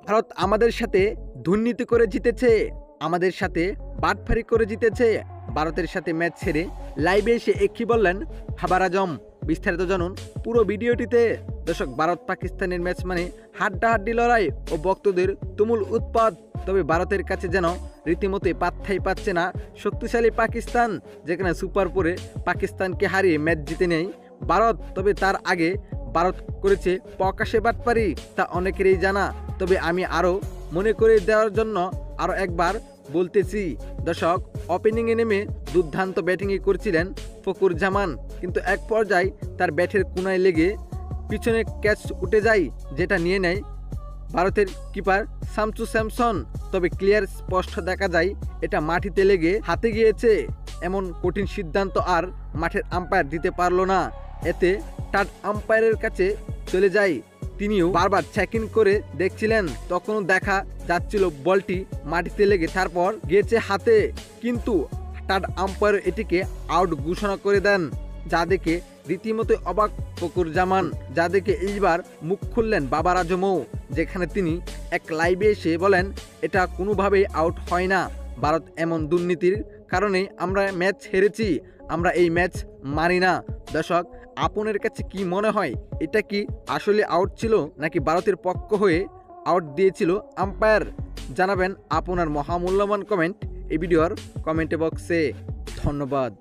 ভারত আমাদের সাথে দুর্নীতি করে জিতেছে, আমাদের সাথে বাটফারি করে জিতেছে। ভারতের সাথে ম্যাচ ছেড়ে লাইভে এসে কি বললেন বাবার আজম, বিস্তারিত জানুন পুরো ভিডিওটিতে। দর্শক, ভারত পাকিস্তানের ম্যাচ মানে হাড্ডাহাড্ডি লড়াই ও ভক্তদের তুমুল উৎপাত। তবে ভারতের কাছে যেন রীতিমতো পাত্তাই পাচ্ছে না শক্তিশালী পাকিস্তান, যেখানে সুপার পরে পাকিস্তানকে হারিয়ে ম্যাচ জিতে নেয় ভারত। তবে তার আগে ভারত করেছে প্রকাশ্যে বাটপারি, তা অনেকেরই জানা। তবে আমি আরও মনে করে দেওয়ার জন্য আরও একবার বলতেছি। দর্শক, ওপেনিংয়ে নেমে দুর্দান্ত ব্যাটিংই করছিলেন ফখরুল জামান, কিন্তু এক পর্যায়ে তার ব্যাটের কোনায় লেগে পিছনে ক্যাচ উঠে যায়, যেটা নিয়ে নেয় ভারতের কিপার শামসু স্যামসন। তবে ক্লিয়ার স্পষ্ট দেখা যায় এটা মাটিতে লেগে হাতে গিয়েছে। এমন কঠিন সিদ্ধান্ত আর মাঠের আম্পায়ার দিতে পারল না। এতে টাট আম্পায়ারের কাছে চলে যায়। তিনিও বারবার চেক ইন করে দেখছিলেন, তখনও দেখা যাচ্ছিল বলটি মাটিতে লেগে তারপর গিয়েছে হাতে, কিন্তু টাট আম্পায়ার এটিকে আউট ঘোষণা করে দেন, যা দেখে রীতিমতো অবাক ফখরুল জামান। যা দেখে এইবার মুখ খুললেন বাবার আজমও, যেখানে তিনি এক লাইভে এসে বলেন এটা কোনোভাবেই আউট হয় না। ভারত এমন দুর্নীতির কারণে আমরা ম্যাচ হেরেছি, আমরা এই ম্যাচ মানি না। দর্শক, আপনার কাছে কি মনে হয়, এটা কি আসলে আউট ছিল নাকি ভারতের পক্ষ হয়ে আউট দিয়েছিল আম্পায়ার? জানাবেন আপনার মহামূল্যবান কমেন্ট এই ভিডিওর কমেন্ট বক্সে। ধন্যবাদ।